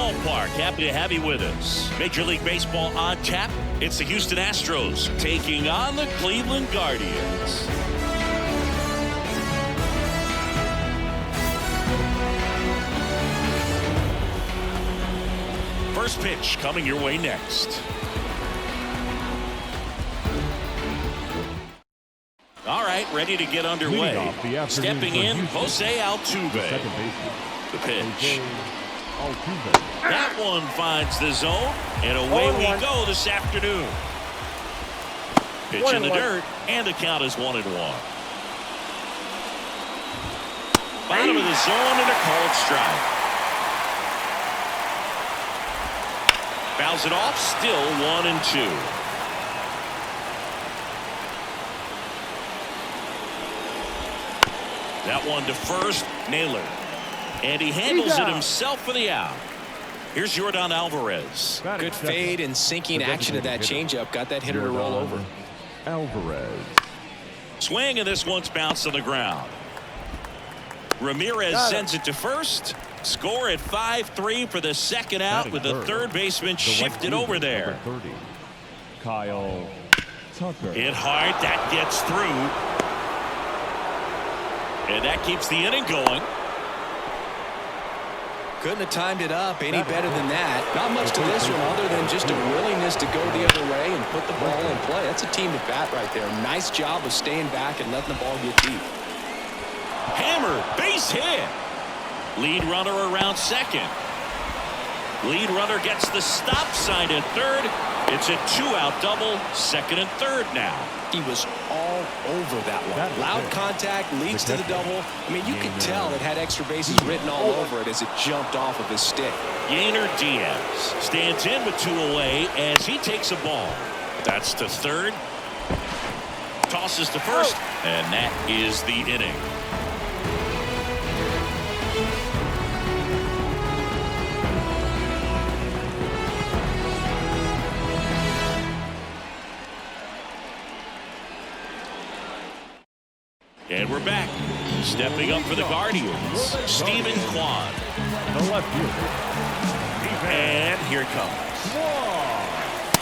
ballpark. Happy to have you with us. Major League Baseball on tap. It's the Houston Astros taking on the Cleveland Guardians. First pitch coming your way next. All right, ready to get underway. Stepping in, Jose Altuve. The pitch. That one finds the zone, and away we go this afternoon. Pitch in the dirt, and the count is 1-1. Bottom of the zone and a called strike. Fouls it off, still 1-2. That one to first, Naylor. And he handles it himself for the out. Here's Yordan Alvarez. Good fade and sinking action of that changeup. Got that hitter to roll over. Alvarez. Swing, and this one's bounced on the ground. Ramirez sends it to first. Score at 5-3 for the second out with the third baseman shifted over there. Kyle Tucker. Hit hard. That gets through. And that keeps the inning going. Couldn't have timed it up any better than that. Not much to this one other than just a willingness to go the other way and put the ball in play. That's a team at bat right there. Nice job of staying back and letting the ball get deep. Hammer, base hit. Lead runner around second. Lead runner gets the stop sign at third. It's a two-out double, second and third now. He was all over that one. Loud contact leads to the double. I mean, you could tell it had extra bases written all over it as it jumped off of his stick. Yainer Diaz stands in with 2 away as he takes a ball. That's to third. Tosses to first, and that is the inning. And we're back. Stepping up for the Guardians, Stephen Kwan. The left fielder. And here it comes.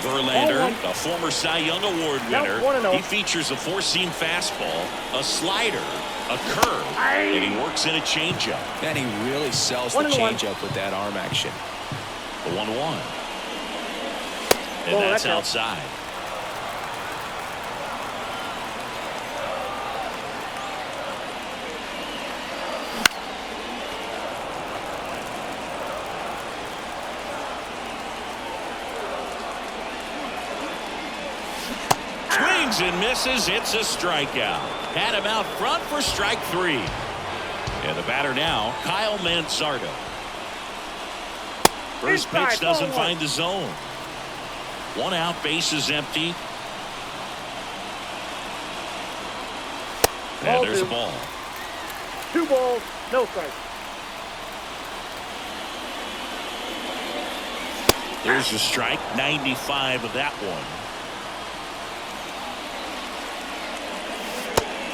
Verlander, a former Cy Young Award winner. He features a four-seam fastball, a slider, a curve, and he works in a changeup. And he really sells the changeup with that arm action. The 1-1. And that's outside. And misses. It's a strikeout. Had him out front for strike 3. And the batter now, Kyle Manzardo. First pitch doesn't find the zone. 1 out, base is empty. And there's a ball. 2 balls, no strikes. There's a strike. 95 of that one.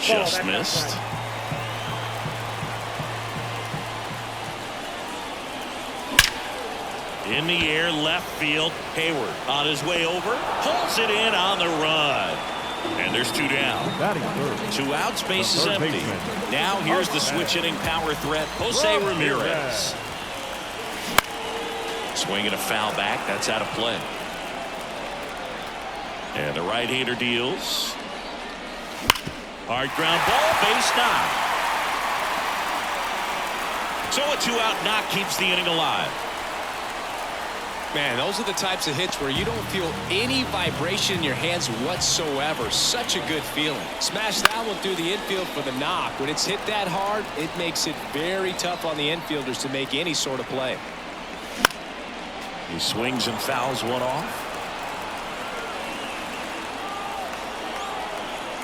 Just missed. In the air, left field. Hayward on his way over. Pulls it in on the run. And there's 2 down. 2 outs, base is empty. Now here's the switch hitting power threat, Jose Ramirez. Swinging a foul back. That's out of play. And the right-hander deals. Hard ground ball, base knock. So a 2-out knock keeps the inning alive. Man, those are the types of hits where you don't feel any vibration in your hands whatsoever. Such a good feeling. Smash that one through the infield for the knock. When it's hit that hard, it makes it very tough on the infielders to make any sort of play. He swings and fouls one off.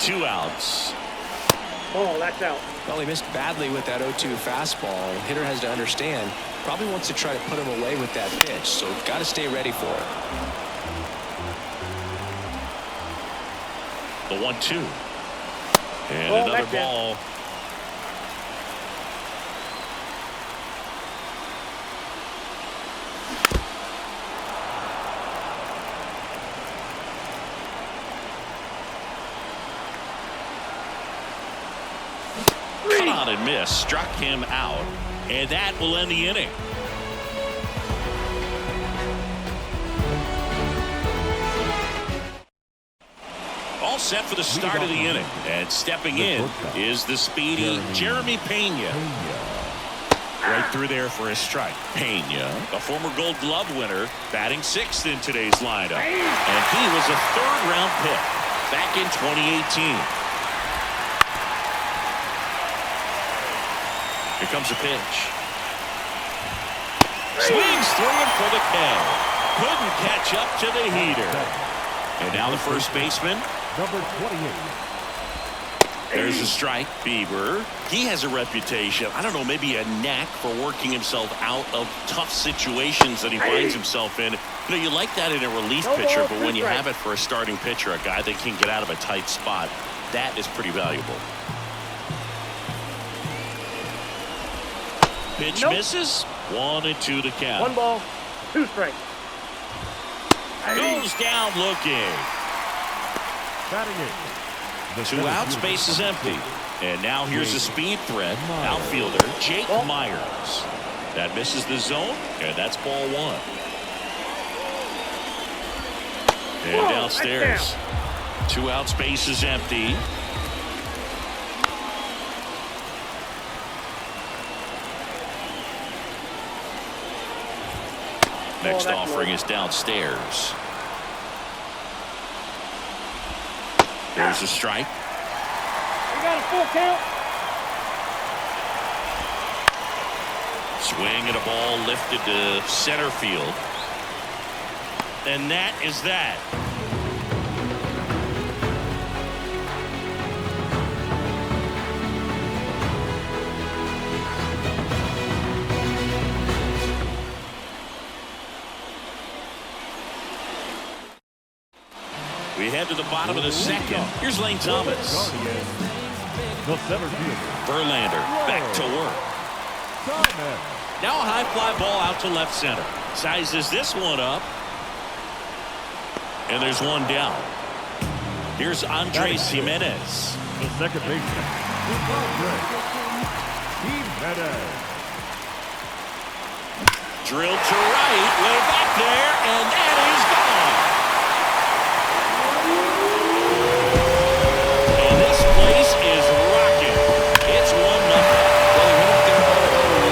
2 outs. Oh, that's out. Well, he missed badly with that 0-2 fastball. The hitter has to understand, probably wants to try to put him away with that pitch, so got to stay ready for it. The 1-2. And another ball. cut on and miss, struck him out, and that will end the inning. All set for the start of the inning, and stepping in is the speedy Jeremy Pena. Right through there for a strike. Pena, a former Gold Glove winner, batting 6th in today's lineup, and he was a 3rd-round pick back in 2018. Here comes a pitch. Swings through it for the K. Couldn't catch up to the heater. And now the first baseman. Number 28. There's a strike. Bieber. He has a reputation, I don't know, maybe a knack for working himself out of tough situations that he finds himself in. You know, you like that in a relief pitcher, but when you have it for a starting pitcher, a guy that can get out of a tight spot, that is pretty valuable. Pitch misses. 1-2 the count. 1 ball, 2 strikes. Goes down looking. Batting in. 2 outs, base is empty. And now here's a speed threat. Outfielder Jake Myers. That misses the zone, and that's ball 1. And downstairs. 2 outs, base is empty. Next offering is downstairs. There's a strike. We got a full count. Swing and a ball lifted to center field. And that is that. We head to the bottom of the 2nd. Here's Lane Thomas. The center fielder. Verlander back to work. Now a high fly ball out to left center. Sizes this one up. And there's one down. Here's Andres Jimenez. The second baseman. Jimenez. Drilled to right, way back there, and that is gone. And this place is rocking. It's 1-0. Well, he went up there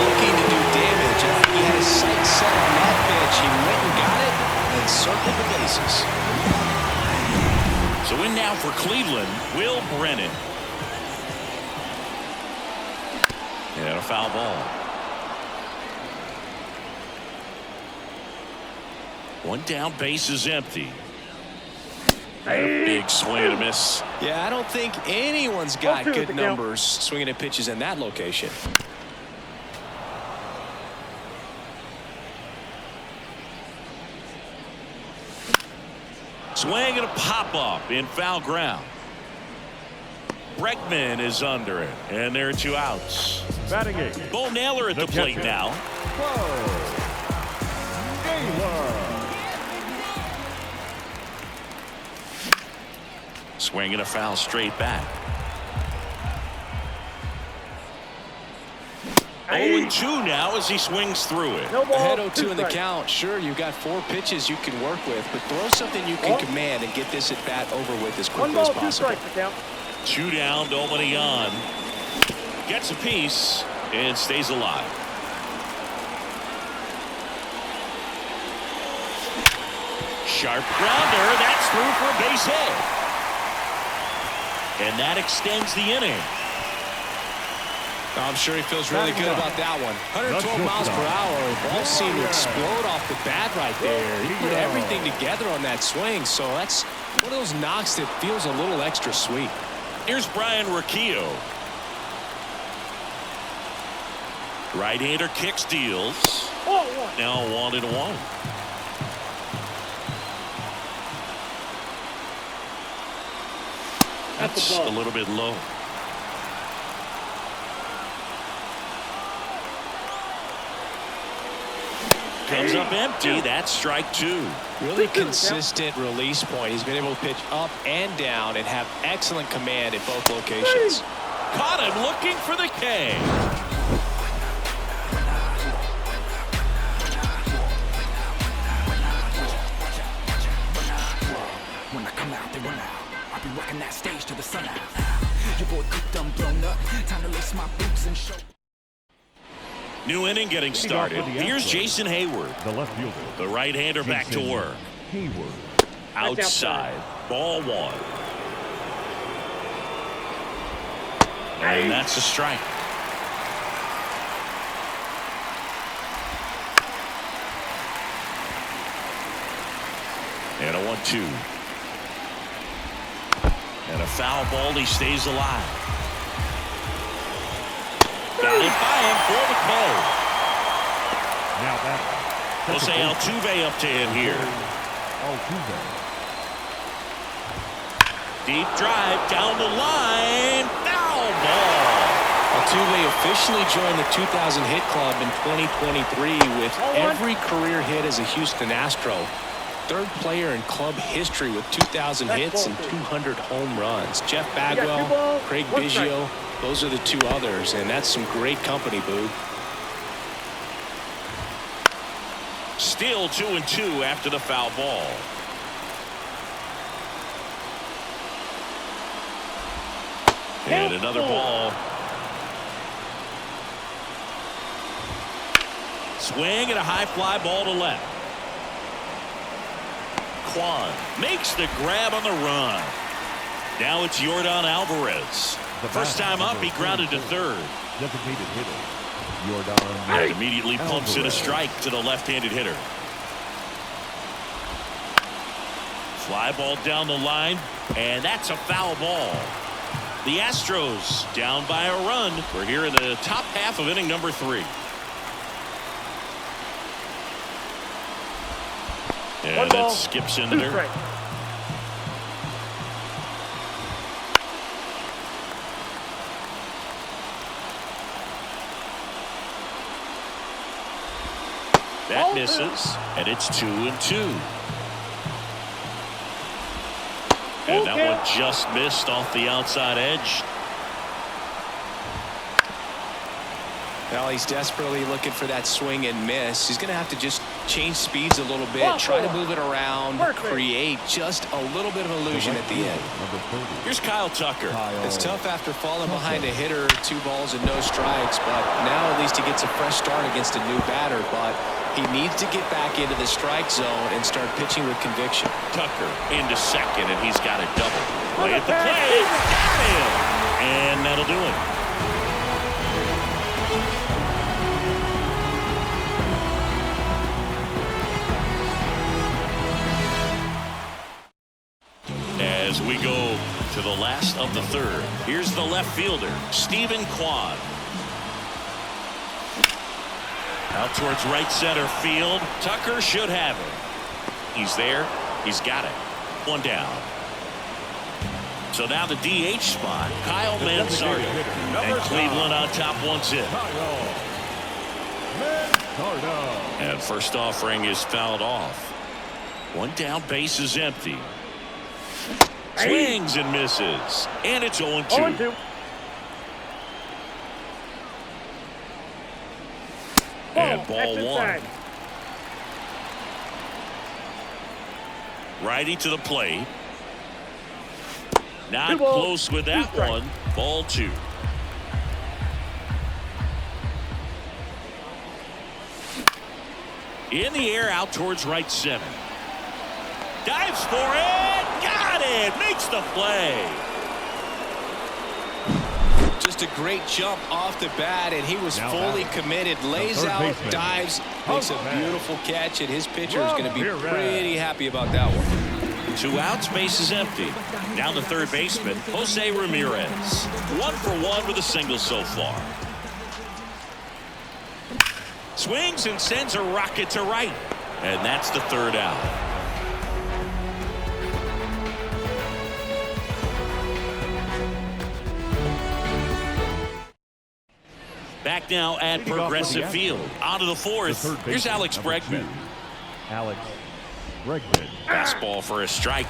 looking to do damage. I think he had his sights set on that pitch. He went and got it and circled the bases. So in now for Cleveland, Will Brennan. And a foul ball. 1 down, base is empty. And a big swing and a miss. Yeah, I don't think anyone's got good numbers swinging at pitches in that location. Swing and a pop-up in foul ground. Bregman is under it, and there are 2 outs. Batting eight. Bo Naylor at the plate now. Swing and a foul straight back. 0-2 now as he swings through it. Ahead 0-2 in the count. Sure, you've got 4 pitches you can work with, but throw something you can command and get this at bat over with as quickly as possible. 2 down, nobody on. Gets a piece and stays alive. Sharp grounder. That's through for a base hit. And that extends the inning. I'm sure he feels really good about that one. 112 miles per hour. The ball seemed to explode off the bat right there. He put everything together on that swing, so that's one of those knocks that feels a little extra sweet. Here's Brian Riccio. Right-hander kicks, deals. Now 1-1. That's a little bit low. Comes up empty. That's strike 2. Really consistent release point. He's been able to pitch up and down and have excellent command at both locations. Caught him looking for the K. When I come out, they run out. I'll be rocking that stage to the sun out. Your boy cooked, I'm blown up. Time to lace my boots and show. New inning getting started. Here's Jason Hayward. The left fielder. The right-hander back to work. Hayward. Outside. Ball one. And that's a strike. And a 1-2. And a foul ball. He stays alive. Got it by him for the K. Now that. Jose Altuve up to hit here. Altuve. Deep drive down the line. Foul ball. Altuve officially joined the 2000 hit club in 2023 with every career hit as a Houston Astro. Third player in club history with 2,000 hits and 200 home runs. Jeff Bagwell, Craig Biggio, those are the two others, and that's some great company, Boo. Still 2-2 after the foul ball. And another ball. Swing and a high fly ball to left. Kwan makes the grab on the run. Now it's Yordan Alvarez. First time up, he grounded to third. Designated hitter. Yordan. And immediately pumps in a strike to the left-handed hitter. Fly ball down the line, and that's a foul ball. The Astros down by a run. We're here in the top half of inning number 3. And it skips in there. That misses, and it's 2-2. And that one just missed off the outside edge. Well, he's desperately looking for that swing and miss. He's going to have to just change speeds a little bit, try to move it around, create just a little bit of illusion at the end. Here's Kyle Tucker. It's tough after falling behind a hitter, 2 balls and no strikes, but now at least he gets a fresh start against a new batter. But he needs to get back into the strike zone and start pitching with conviction. Tucker into second, and he's got a double. Play at the plate. Got him. And that'll do it. As we go to the last of the third, here's the left fielder, Stephen Kwan. Out towards right center field. Tucker should have it. He's there. He's got it. 1 down. So now the DH spot, Kyle Manzardo. And Cleveland on top 1-0. And first offering is fouled off. 1 down, base is empty. Swings and misses. And it's 0-2. And ball 1. Righty to the plate. Not close with that one. Ball 2. In the air out towards right center. Dives for it. Got it. Makes the play. Just a great jump off the bat, and he was fully committed. Lays out, dives, makes a beautiful catch, and his pitcher is going to be pretty happy about that one. 2 outs, base is empty. Now the third baseman, Jose Ramirez. 1 for 1 with a single so far. Swings and sends a rocket to right. And that's the third out. Back now at Progressive Field. On to the fourth. Here's Alex Bregman. Alex Bregman. Fastball for a strike.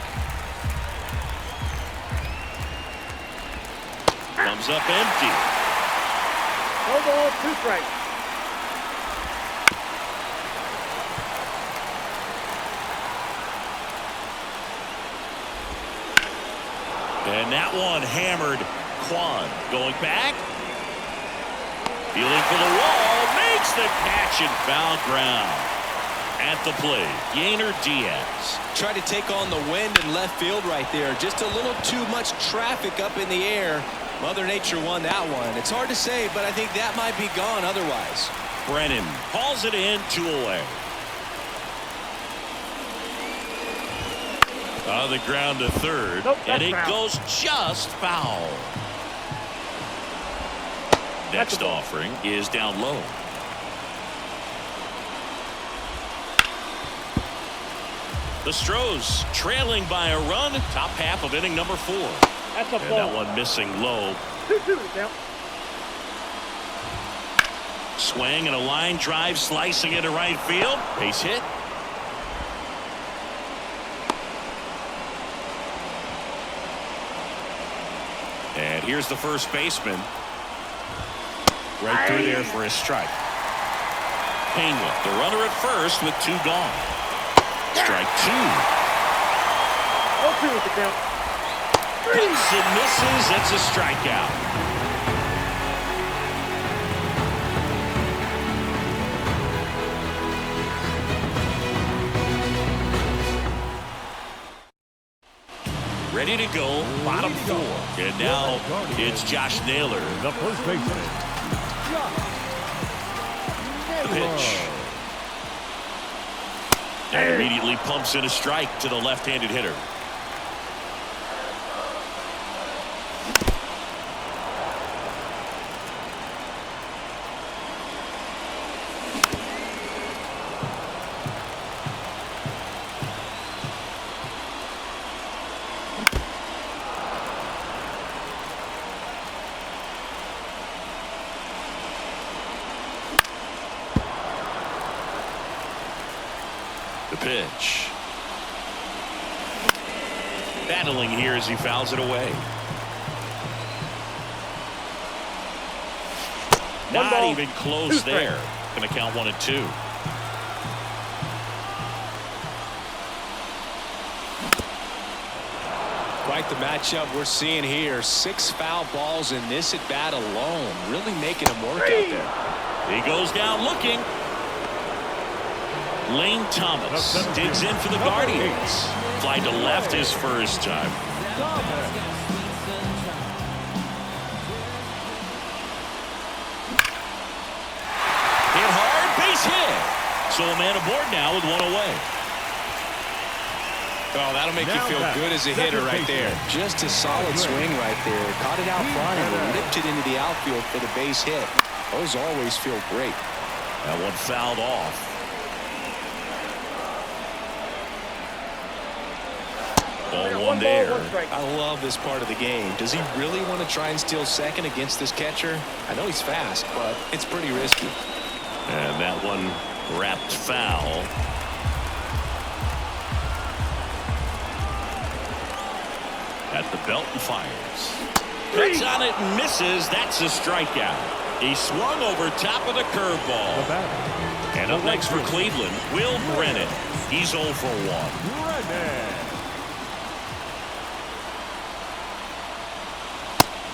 Comes Comes up empty. No ball, 2 strikes. And that one hammered. Quan going back. Feeling for the wall. Makes the catch in foul ground. At the plate, Yainer Diaz. Tried to take on the wind in left field right there. Just a little too much traffic up in the air. Mother Nature won that one. It's hard to say, but I think that might be gone otherwise. Brennan hauls it in, 2 away. On the ground to third, nope, and it foul. goes just foul. Next offering is down low. The Astros trailing by a run, top half of inning number 4. That's a And ball. that one missing low. 2-2 count. Swing and a line drive slicing into right field. Base hit. And here's the first baseman. Right through there for a strike. Pena, the runner at first with 2 gone. Strike 2. 0-2 with the count. Hits and misses. That's a strikeout. Ready to go, bottom 4. And now it's Josh Naylor. The first baseman. The pitch. And immediately pumps in a strike to the left-handed hitter. The pitch. Battling here as he fouls it away. Not even close there. Going to count 1-2. Quite the matchup we're seeing here. 6 foul balls in this at bat alone. Really making him work out there. He goes down looking. Lane Thomas digs in for the Guardians. Fly to left his first time. Hit hard, base hit. So a man aboard now with 1 away. Oh, that'll make you feel good as a hitter right there. Just a solid swing right there. Caught it out front and ripped it into the outfield for the base hit. Those always feel great. That one fouled off. 0-1 there. I love this part of the game. Does he really want to try and steal second against this catcher? I know he's fast, but it's pretty risky. And that one wrapped foul. At the belt and fires. Hits on it and misses. That's a strikeout. He swung over top of the curveball. And up next for Cleveland, Will Brennan. He's 0 for 1.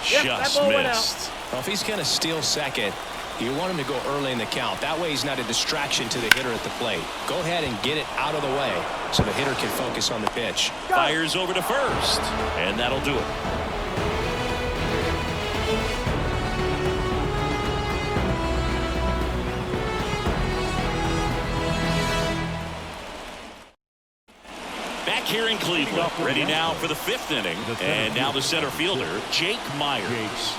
Just missed. Well, if he's going to steal second, you want him to go early in the count. That way he's not a distraction to the hitter at the plate. Go ahead and get it out of the way so the hitter can focus on the pitch. Fires over to first, and that'll do it. Back here in Cleveland, ready now for the 5th inning, and now the center fielder, Jake Myers.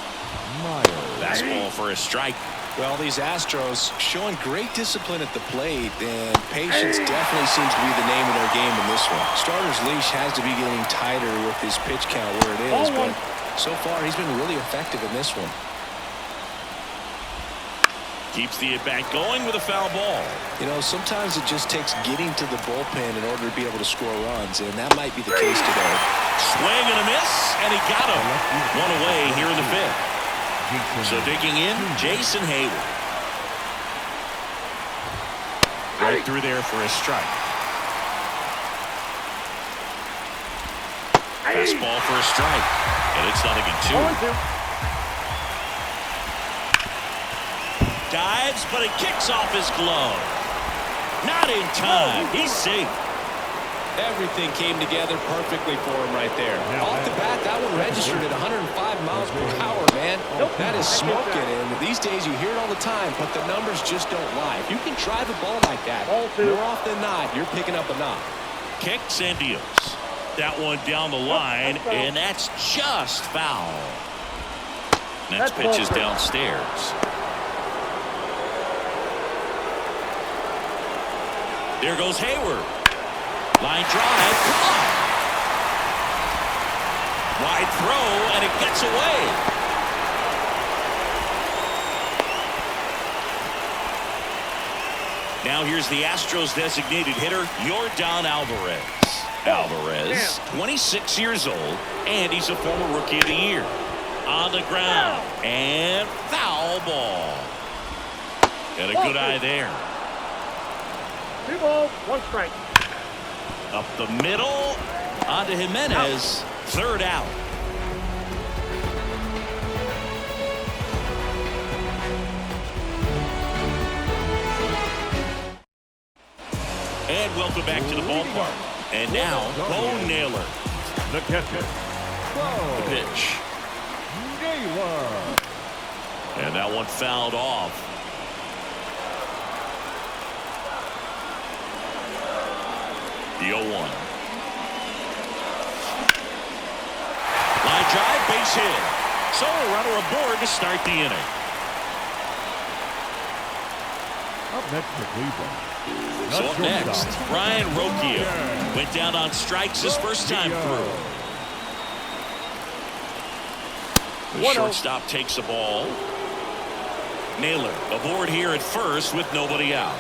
Fastball for a strike. Well, these Astros showing great discipline at the plate, and patience definitely seems to be the name of their game in this one. Starter's leash has to be getting tighter with his pitch count where it is, but so far he's been really effective in this one. Keeps the at-bat going with a foul ball. You know, sometimes it just takes getting to the bullpen in order to be able to score runs, and that might be the case today. Swing and a miss, and he got him. 1 away here in the 5th. So digging in, Jason Hayward. Right through there for a strike. Fastball for a strike. And it's 0-2. Dives, but it kicks off his glove. Not in time. He's safe. Everything came together perfectly for him right there. Off the bat, that one registered at 105 miles per hour, man. That is smoking. And these days you hear it all the time, but the numbers just don't lie. If you can drive a ball like that, more often than not, you're picking up a knock. Kicks and deals. That one down the line, and that's just foul. Next pitch is downstairs. There goes Hayward. Line drive. Come on. Wide throw, and it gets away. Now here's the Astros designated hitter, Yordan Alvarez. Alvarez, 26 years old, and he's a former Rookie of the Year. On the ground, and foul ball. And a good eye there. 2 balls, 1 strike. Up the middle, onto Jimenez, third out. And welcome back to the ballpark. And now, Bo Naylor. The catcher. The pitch. Naylor. And that one fouled off. The 0-1. Line drive, base hit. So a runner aboard to start the inning. Up next for Cleveland. So up next, Brian Rocchio went down on strikes his first time through. The shortstop takes the ball. Naylor aboard here at first with nobody out.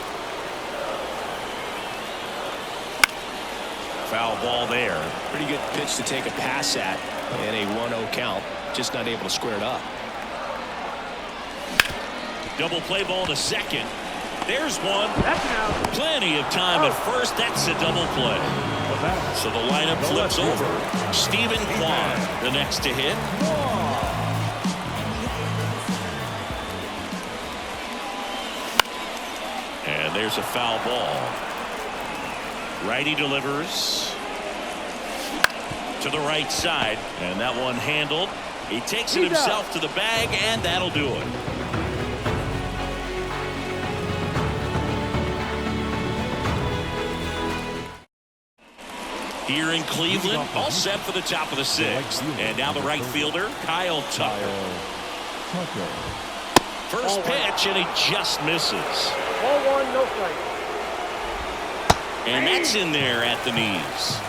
Foul ball there. Pretty good pitch to take a pass at in a 1-0 count. Just not able to square it up. Double play ball to second. There's one. That's out. Plenty of time at first. That's a double play. So the lineup flips over. Stephen Kwan, the next to hit. And there's a foul ball. Righty delivers to the right side, and that one handled. He takes it himself to the bag, and that'll do it. Here in Cleveland, all set for the top of the 6th. And now the right fielder, Kyle Tucker. First pitch, and he just misses. Ball 1, no strike. And that's in there at the knees.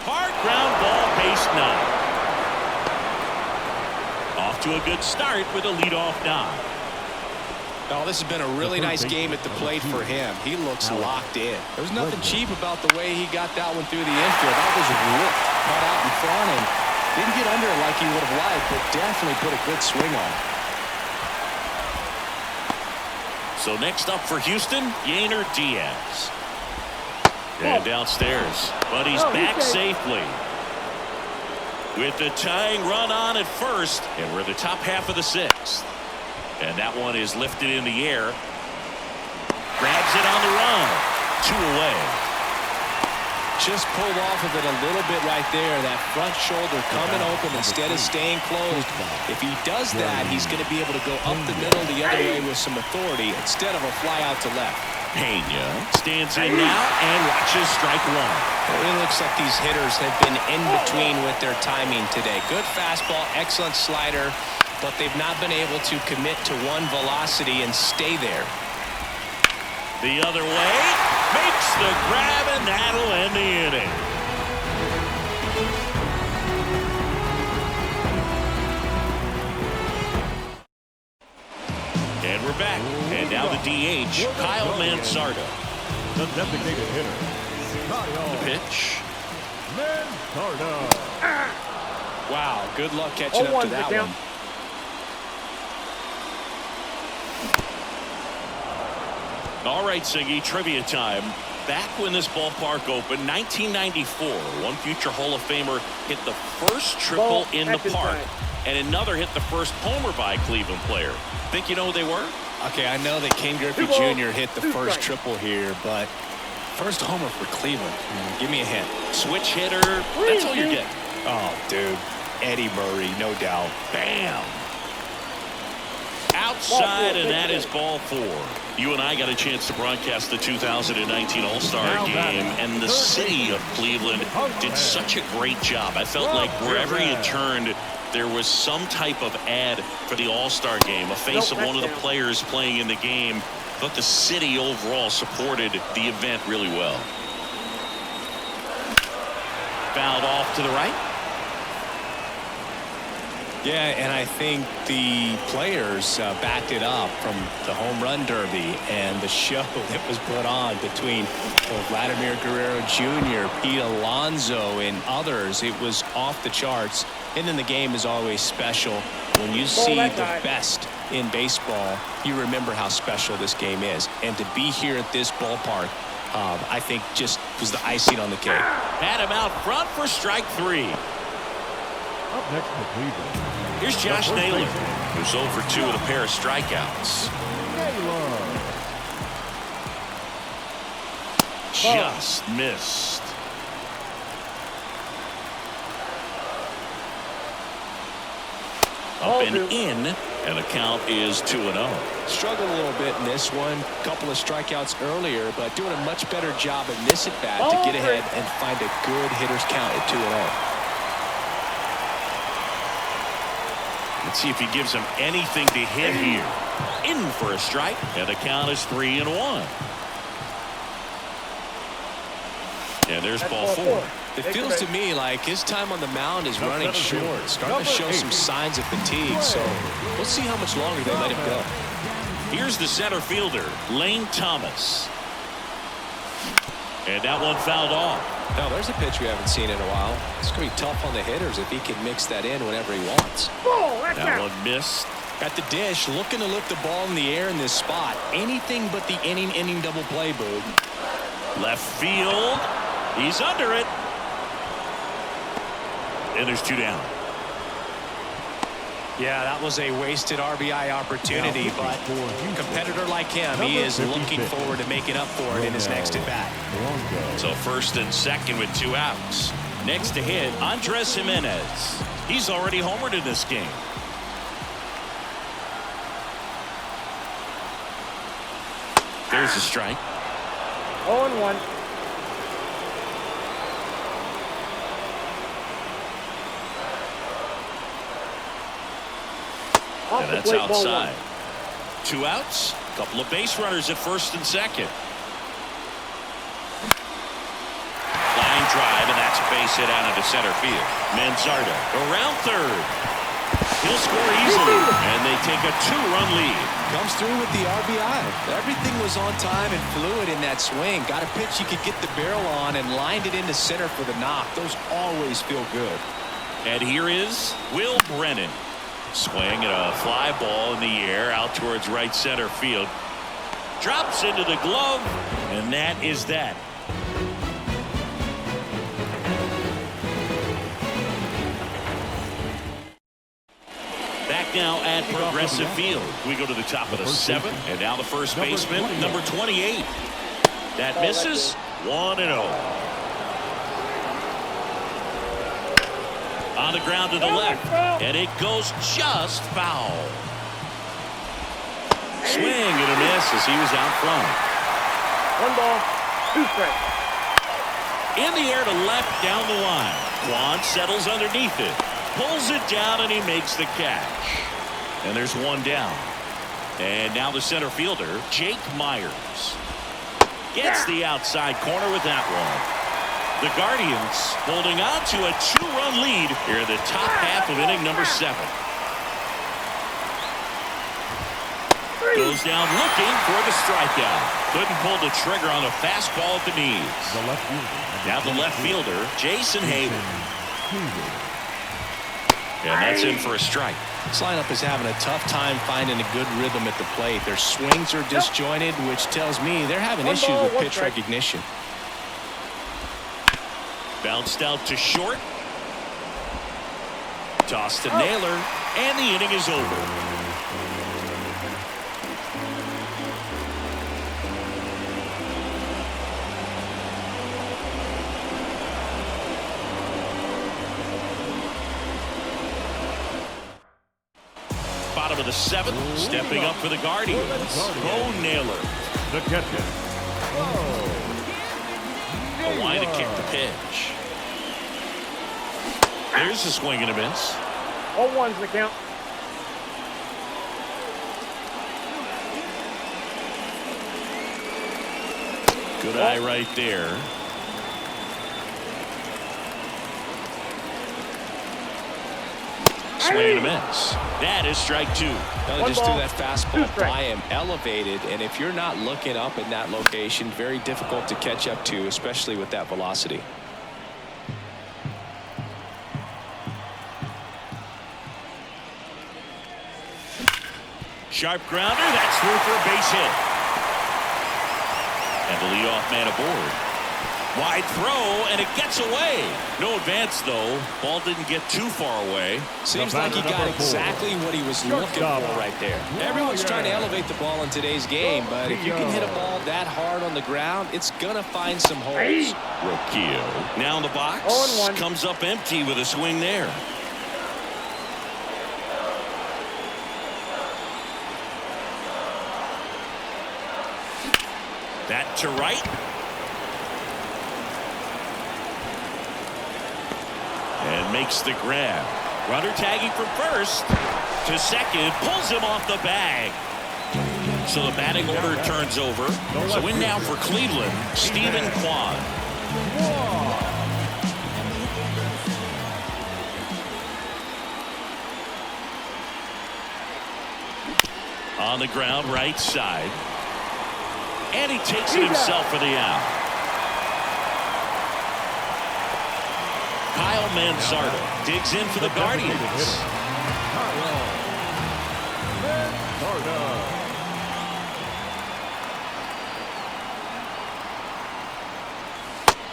Hard ground ball, base 9. Off to a good start with a leadoff knock. Oh, this has been a really nice game at the plate for him. He looks locked in. There's nothing cheap about the way he got that one through the infield. That was ripped, cut out in front, and didn't get under it like he would have liked, but definitely put a good swing on it. So next up for Houston, Yainer Diaz. And downstairs, but he's back safely. With the tying run on at first, and we're in the top half of the 6th. And that one is lifted in the air. Grabs it on the run. 2 away. Just pulled off of it a little bit right there. That front shoulder coming open instead of staying closed. If he does that, he's going to be able to go up the middle the other way with some authority instead of a fly out to left. Pena stands in now and watches strike 1. It looks like these hitters have been in between with their timing today. Good fastball, excellent slider, but they've not been able to commit to one velocity and stay there. The other way, makes the grab, and that'll end the inning. And we're back. And now the DH, Kyle Mansardo. The designated hitter, The pitch. Mansardo. Wow, good luck catching up to that one. All right, Siggy, trivia time. Back when this ballpark opened, 1994, one future Hall of Famer hit the first triple in the park, and another hit the first homer by a Cleveland player. Think you know who they were? Okay, I know that Ken Griffey Jr. hit the first triple here, but first homer for Cleveland. Give me a hint. Switch hitter. That's all you're getting. Oh, dude. Eddie Murray, no doubt. Bam! Outside, and that is ball 4. You and I got a chance to broadcast the 2019 All-Star Game, and the city of Cleveland did such a great job. I felt like wherever you turned, there was some type of ad for the All-Star Game, a face of one of the players playing in the game, but the city overall supported the event really well. Fouled off to the right. Yeah, and I think the players backed it up from the home run derby and the show that was put on between Vladimir Guerrero Jr., Pete Alonso, and others. It was off the charts. And then the game is always special. When you see the best in baseball, you remember how special this game is. And to be here at this ballpark, I think just was the icing on the cake. Had him out front for strike 3. Up next for Cleveland. Here's Josh Naylor, who's 0 for 2 with a pair of strikeouts. Just missed. Up and in, and the count is 2-0. Struggled a little bit in this one. Couple of strikeouts earlier, but doing a much better job in this at bat to get ahead and find a good hitter's count at 2-0. Let's see if he gives him anything to hit here. In for a strike, and the count is 3-1. And there's ball 4. It feels to me like his time on the mound is running short, starting to show some signs of fatigue. So we'll see how much longer they let him go. Here's the center fielder, Lane Thomas. And that one fouled off. Now there's a pitch we haven't seen in a while. It's going to be tough on the hitters if he can mix that in whenever he wants. That one missed. At the dish, looking to lift the ball in the air in this spot. Anything but the inning double play, Boog. Left field. He's under it. And there's 2 down. Yeah, that was a wasted RBI opportunity, but a competitor like him, he is looking forward to making up for it in his next at-bat. So first and second with 2 outs. Next to hit, Andres Jimenez. He's already homered in this game. There's a strike. 0-1. And that's outside. 2 outs. Couple of base runners at first and second. Line drive, and that's a base hit out into center field. Manzardo around third. He'll score easily, and they take a 2-run lead. Comes through with the RBI. Everything was on time and fluid in that swing. Got a pitch you could get the barrel on and lined it into center for the knock. Those always feel good. And here is Will Brennan. Swing at a fly ball in the air out towards right center field. Drops into the glove, and that is that. Back now at Progressive Field. We go to the top of the 7th, and now the first baseman, number 28. That misses. 1-0. On the ground to the left, and it goes just foul. Swing and a miss as he was out front. 1 ball, 2 strikes. In the air to left down the line. Quan settles underneath it, pulls it down, and he makes the catch. And there's 1 down. And now the center fielder, Jake Myers, gets the outside corner with that one. The Guardians holding on to a 2-run lead here in the top half of inning number 7. Goes down looking for the strikeout. Couldn't pull the trigger on a fastball at the knees. Now the left fielder, Jason Hayward. And that's in for a strike. This lineup is having a tough time finding a good rhythm at the plate. Their swings are disjointed, which tells me they're having issues with pitch recognition. Bounced out to short. Toss to Naylor, and the inning is over. Bottom of the seventh, stepping up for the Guardians. Bo Naylor. The catcher. A line to kick the pitch. There's a swing and a miss. 0-1's the count. Good eye right there. Swing and a miss. That is strike two. Just threw that fastball by him, elevated, and if you're not looking up in that location, very difficult to catch up to, especially with that velocity. Sharp grounder, that's through for a base hit. And the leadoff man aboard. Wide throw, and it gets away. No advance, though. Ball didn't get too far away. Seems like he got exactly what he was looking for right there. Everyone's trying to elevate the ball in today's game, but if you can hit a ball that hard on the ground, it's going to find some holes. Rocchio now in the box. Comes up empty with a swing there. That to right. And makes the grab. Runner tagging from first to second. Pulls him off the bag. So the batting order turns over. So in now for Cleveland, Stephen Kwan. On the ground, right side. And he takes it himself for the out. Kyle Manzardo digs in for the Guardians.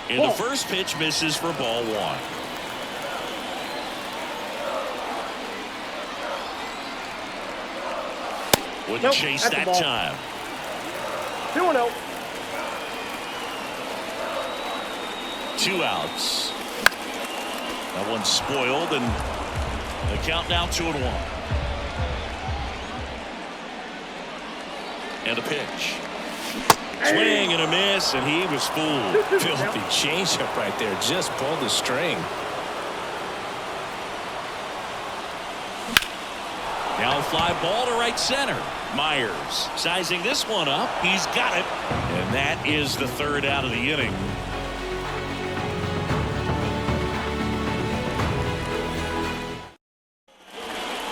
And the first pitch misses for ball one. Wouldn't chase that time. 2-0. 2 outs. That one's spoiled, and the count now 2-1. And a pitch. Swing and a miss, and he was fooled. Filthy changeup right there. Just pulled the string. Now a fly ball to right center. Myers sizing this one up. He's got it. And that is the third out of the inning.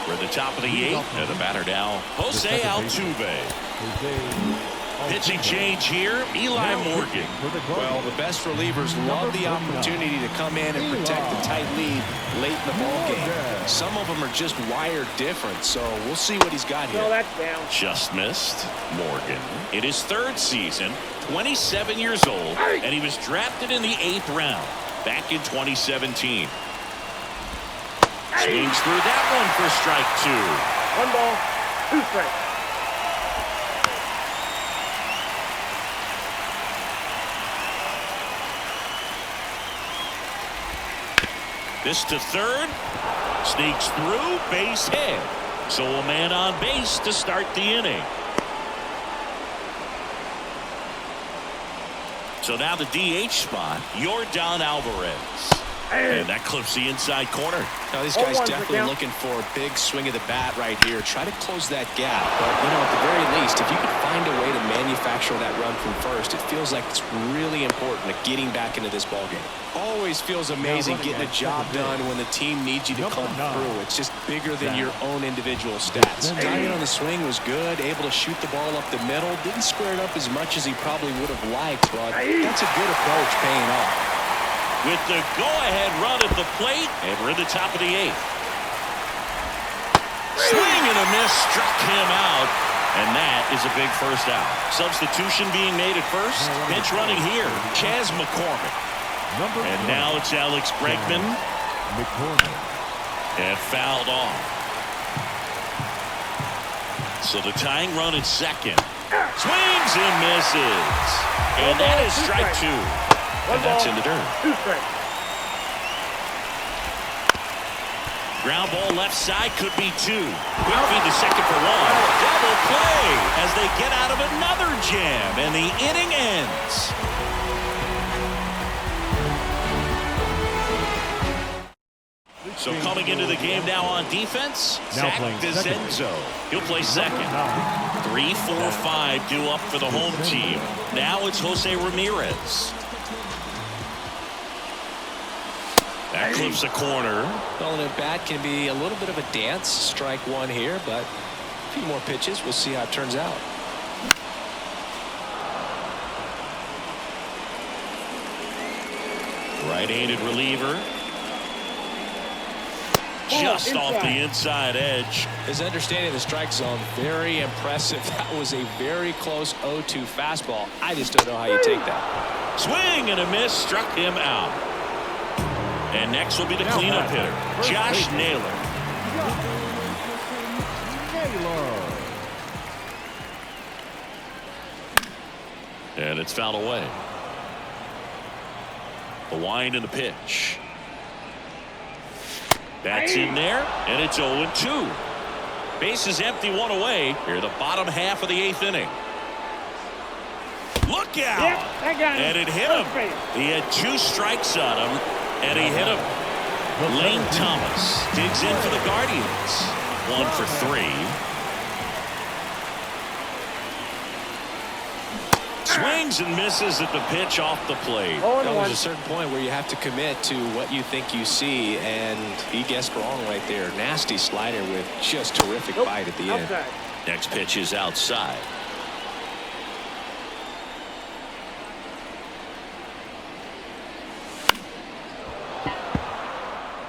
We're at the top of the eighth. And the batter now, Jose Altuve. Pitching change here, Eli Morgan. Well, the best relievers love the opportunity to come in and protect the tight lead late in the ball game. Some of them are just wired different, so we'll see what he's got here. No, that's down. Just missed. Morgan in his third season, 27 years old, and he was drafted in the 8th round back in 2017. Swings through that one for strike 2. 1 ball, 2 strikes. This to third. Sneaks through, base hit. So a man on base to start the inning. So now the DH spot, Yordan Alvarez. And that clips the inside corner. Now this guy's definitely looking for a big swing of the bat right here. Try to close that gap. But, you know, at the very least, if you could find a way to manufacture that run from first, it feels like it's really important to getting back into this ballgame. Always feels amazing getting a job done when the team needs you to come through. It's just bigger than your own individual stats. Timing on the swing was good, able to shoot the ball up the middle. Didn't square it up as much as he probably would have liked, but that's a good approach paying off. With the go-ahead run at the plate, and we're at the top of the 8th. Swing and a miss, struck him out. And that is a big first out. Substitution being made at first. Bench running here, Chas McCormick. And now it's Alex Bregman. And fouled off. So the tying run at second. Swings and misses. And that is strike two. And that's in the dirt. 2 strikes. Ground ball left side, could be 2. Quick feed to second for 1. Double play as they get out of another jam. And the inning ends. So coming into the game now on defense, Zach DeZenzo. He'll play second. 3, 4, 5 due up for the home team. Now it's Jose Ramirez. That clips a corner. Well, an at-bat can be a little bit of a dance. Strike one here, but a few more pitches. We'll see how it turns out. Right-handed reliever. Just off the inside edge. His understanding of the strike zone, very impressive. That was a very close 0-2 fastball. I just don't know how you take that. Swing and a miss, struck him out. And next will be the cleanup hitter, Josh Naylor. And it's fouled away. The wind and the pitch. That's in there, and it's 0-2. Base is empty, 1 away. Here, the bottom half of the 8th inning. Look out! Yep, and it hit him. He had 2 strikes on him, and he hit him. Lane Thomas digs in for the Guardians. 1 for 3. Swings and misses at the pitch off the plate. There's a certain point where you have to commit to what you think you see, and he guessed wrong right there. Nasty slider with just terrific bite at the end. Next pitch is outside.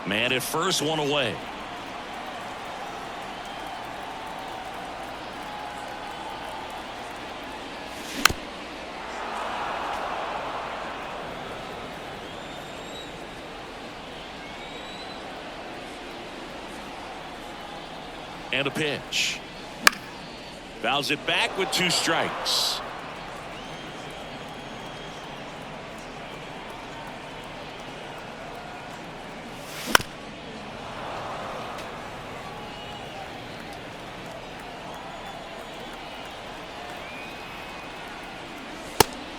Man at first, 1 away. And a pitch. Fouls it back with 2 strikes.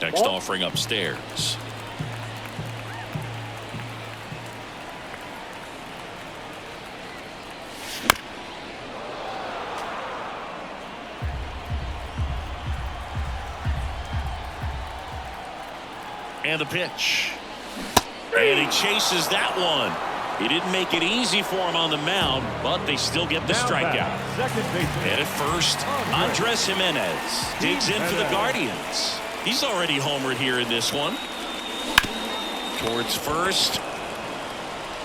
Next offering upstairs. And the pitch. And he chases that one. He didn't make it easy for him on the mound, but they still get the strikeout. And at first, Andres Jimenez digs in for the Guardians. He's already homered here in this one. Towards first.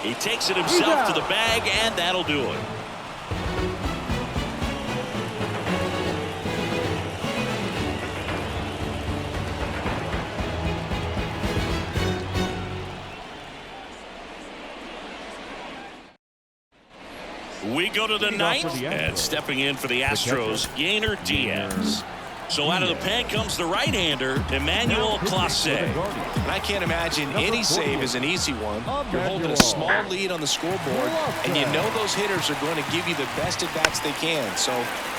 He takes it himself to the bag, and that'll do it. We go to the 9th, and stepping in for the Astros, Yainer Diaz. So out of the pen comes the right-hander, Emmanuel Clase. I can't imagine any save is an easy one. You're holding a small lead on the scoreboard, and you know those hitters are going to give you the best at-bats they can. So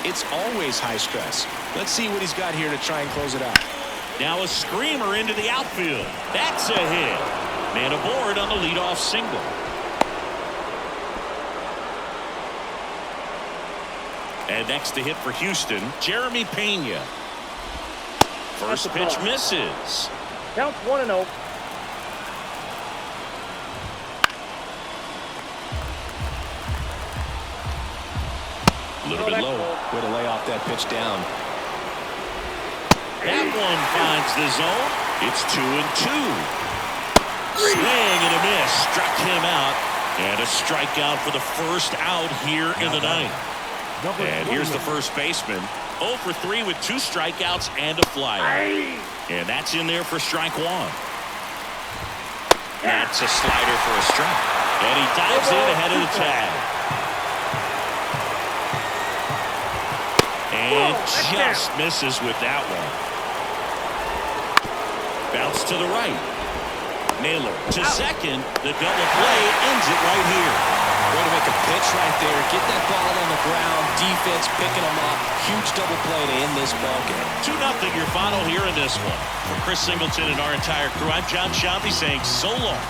it's always high stress. Let's see what he's got here to try and close it out. Now a screamer into the outfield. That's a hit. Man aboard on the leadoff single. And next to hit for Houston, Jeremy Pena. First pitch misses. Counts 1-0. A little bit low. Way to lay off that pitch down. That one finds the zone. It's 2-2. Swing and a miss. Struck him out. And a strikeout for the first out here in the 9th. And here's the first baseman. 0 for 3 with 2 strikeouts and a flyout. And that's in there for strike 1. That's a slider for a strike. And he dives in ahead of the tag. And just misses with that one. Bounce to the right. Naylor to second. The double play ends it right here. Way to make a pitch right there. Get that ball on the ground. Defense picking them up. Huge double play to end this ball game. 2-0 your final here in this one. For Chris Singleton and our entire crew, I'm John Shambi saying so long.